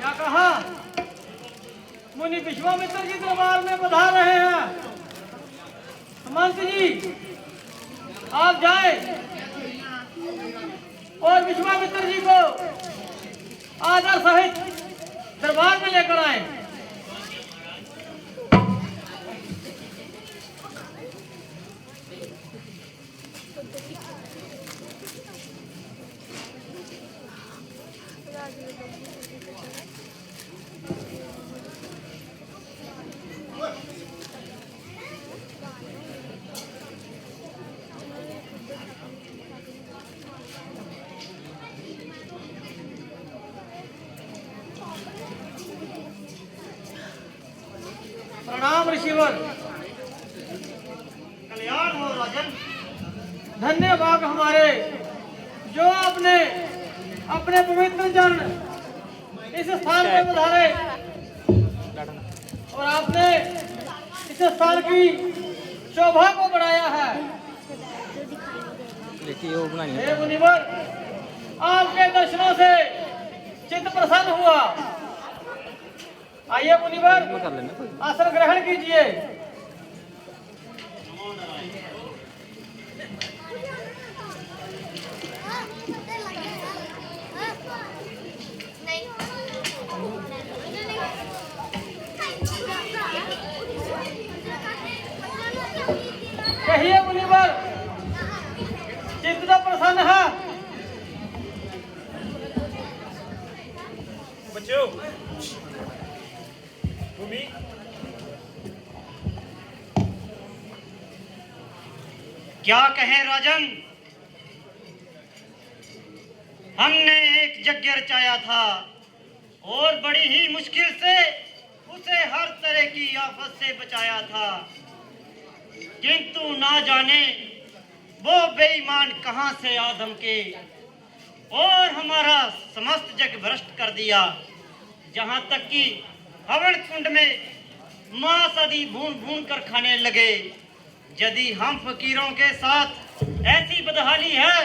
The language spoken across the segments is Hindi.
क्या कहा? मुनि विश्वामित्र जी दरबार में पधार रहे हैं। मंत जी आप जाएं और विश्वामित्र जी को आदर सहित दरबार में लेकर आए। प्रणाम ऋषिवर। कल्याण हो राजन। धन्यवाद हमारे जो आपने अपने पवित्र जन इस स्थान पे पधारे और आपने इस स्थान की शोभा को बढ़ाया है। हे मुनिवर, आपके दर्शनों से चित्त प्रसन्न हुआ। आइए मुनिवर, आसन ग्रहण कीजिए। कहिए मुनिवर, चित्त तो प्रसन्न है। बच्चों, भूमि क्या कहें राजन। हमने एक यज्ञ रचाया था और बड़ी ही मुश्किल से उसे हर तरह की आफत से बचाया था, किंतु ना जाने वो बेईमान कहां से आ धमके और हमारा समस्त जग भ्रष्ट कर दिया। जहां तक कि हवन कुंड में मांस आदि भून भून कर खाने लगे। यदि हम फकीरों के साथ ऐसी बदहाली है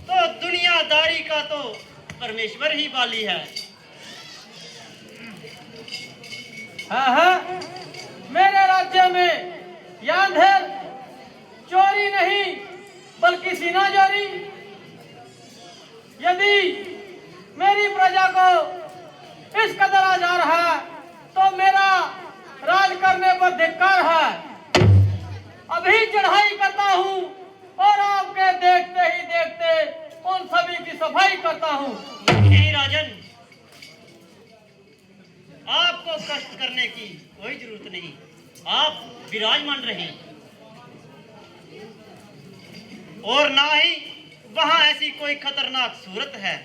तो दुनियादारी का तो परमेश्वर ही वाली है। हाँ, मेरे राज्य में यह अंधेर चोरी नहीं बल्कि सीना चोरी। यदि मेरी प्रजा को इस कदर आजार है तो मेरा राज करने पर धिक्कार है। अभी चढ़ाई करता हूँ और आपके देखते ही देखते उन सभी की सफाई करता हूँ। नहीं राजन, आपको कष्ट करने की कोई जरूरत नहीं। आप विराजमान रहे और ना ही वहां ऐसी कोई खतरनाक सूरत है।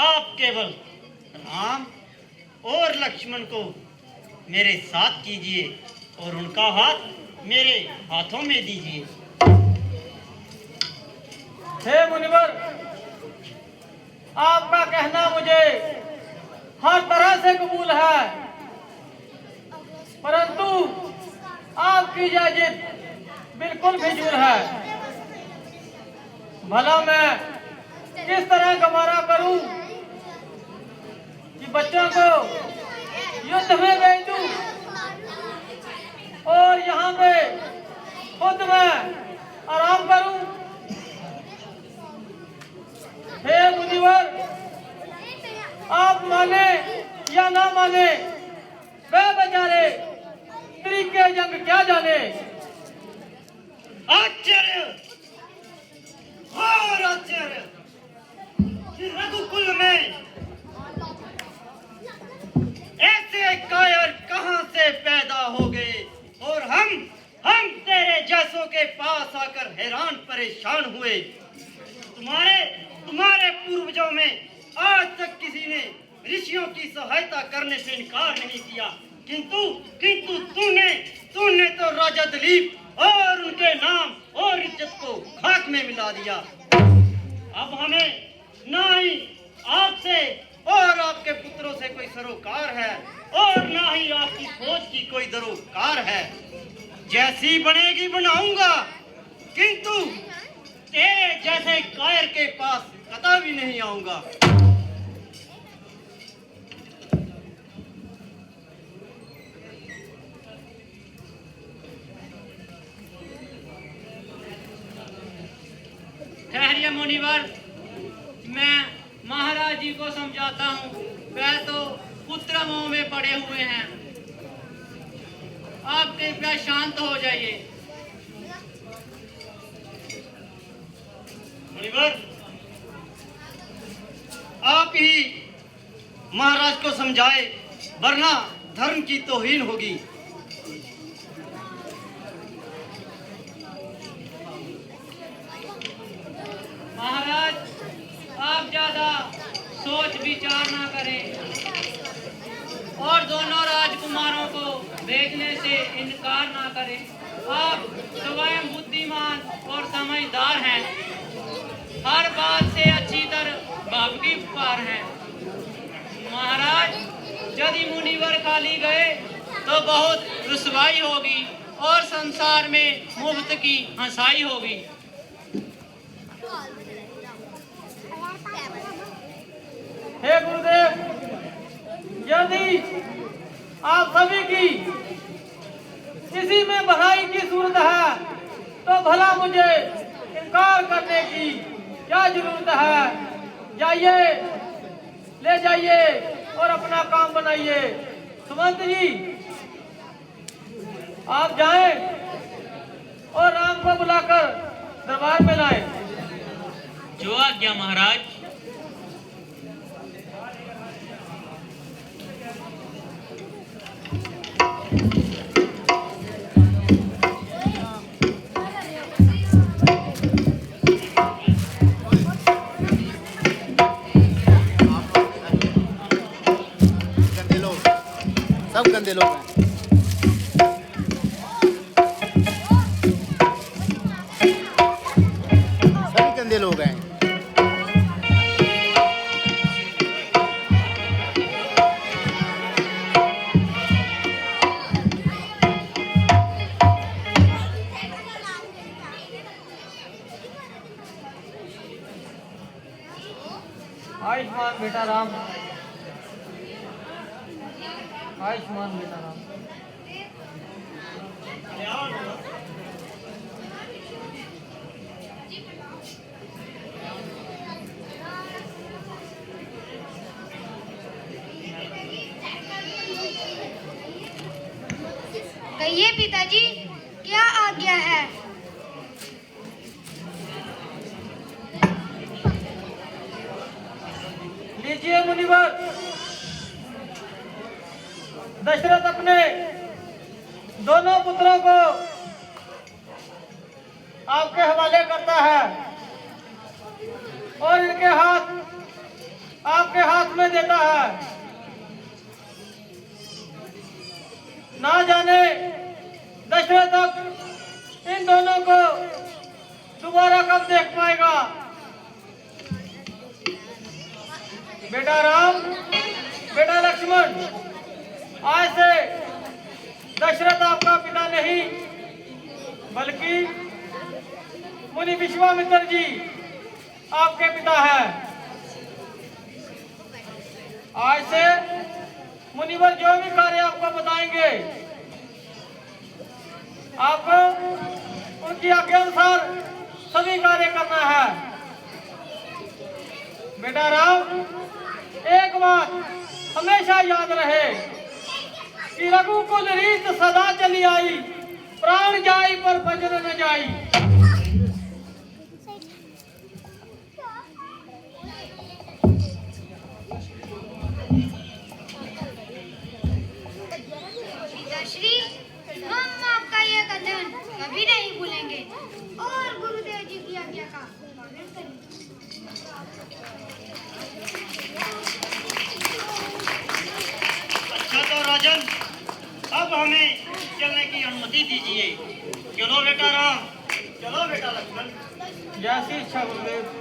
आप केवल राम और लक्ष्मण को मेरे साथ कीजिए और उनका हाथ मेरे हाथों में दीजिए। हे मुनिवर, आपका कहना मुझे हर तरह से कबूल है, परंतु आपकी यह जिद बिल्कुल फिजूल है। भला मैं किस तरह गवारा करूं कि बच्चों को युद्ध में भेज दूं और यहाँ पे खुद मैं आराम करूं। हे मुनिवर, आप माने या ना माने, वे बेचारे तरीके जंग क्या जाने। आश्चर्य और आश्चर्य कि रघुकुल में ऐसे कायर कहां से पैदा हो गए और हम तेरे जैसों के पास आकर हैरान परेशान हुए। तुम्हारे पूर्वजों में आज तक किसी ने ऋषियों की सहायता करने से इनकार नहीं किया, किंतु तूने तो राजा दिलीप और उनके नाम और इज्जत को खाक में मिला दिया। अब हमें ना ही आपसे और आपके पुत्रों से कोई सरोकार है और ना ही आपकी फौज की कोई दरोकार है। जैसी बनेगी बनाऊंगा, किंतु तेरे जैसे कायर के पास कदा भी नहीं आऊंगा। मुनिवर, मैं महाराज जी को समझाता हूँ, वह तो पुत्र मोह में पड़े हुए हैं। आप कृपया शांत हो जाइए। मुनिवर, आप ही महाराज को समझाए, वरना धर्म की तौहीन होगी। महाराज, आप ज्यादा सोच विचार ना करें और दोनों राजकुमारों को भेजने से इनकार ना करें। आप स्वयं बुद्धिमान और समझदार हैं, हर बात से अच्छी तरह वाकिफ हैं। महाराज, यदि मुनिवर खाली गए तो बहुत रुसवाई होगी और संसार में मुफ्त की हंसाई होगी। हे गुरुदेव, यदि आप सभी की किसी में भलाई की सूरत है तो भला मुझे इनकार करने की क्या जरूरत है। जाइए, ले जाइए और अपना काम बनाइए। सुमंत जी, आप जाएं और राम को बुलाकर दरबार में लाएं। जो आज्ञा महाराज। सब गंदे लोग हैं। सभी गंदे लोग हैं। आयुष्मान बेटा राम, आयुष्मान बेटा राम। कहिए पिताजी, क्या आज्ञा है? लीजिए मुनिवर, दशरथ अपने दोनों पुत्रों को आपके हवाले करता है और इनके हाथ आपके हाथ में देता है। ना जाने दशरथ अब इन दोनों को दोबारा कब देख पाएगा। बेटा राम, बेटा लक्ष्मण, आज से दशरथ आपका पिता नहीं बल्कि मुनि विश्वामित्र जी आपके पिता है। आज से मुनिवर जो भी कार्य आपको बताएंगे, आपको उनकी आज्ञा अनुसार सभी कार्य करना है। बेटा राम, एक बात हमेशा याद रहे कि रघुकुल रीत सदा चली आई, प्राण जाई पर भजन न जाई। पिताश्री, हम आपका यह कथन कभी नहीं भूलेंगे और गुरुदेव जी की आज्ञा का पालन करेंगे। अच्छा तो राजन, अब हमें चलने की अनुमति दीजिए। चलो बेटा राम, चलो बेटा लक्ष्मण। जैसी इच्छा गुरुदेव।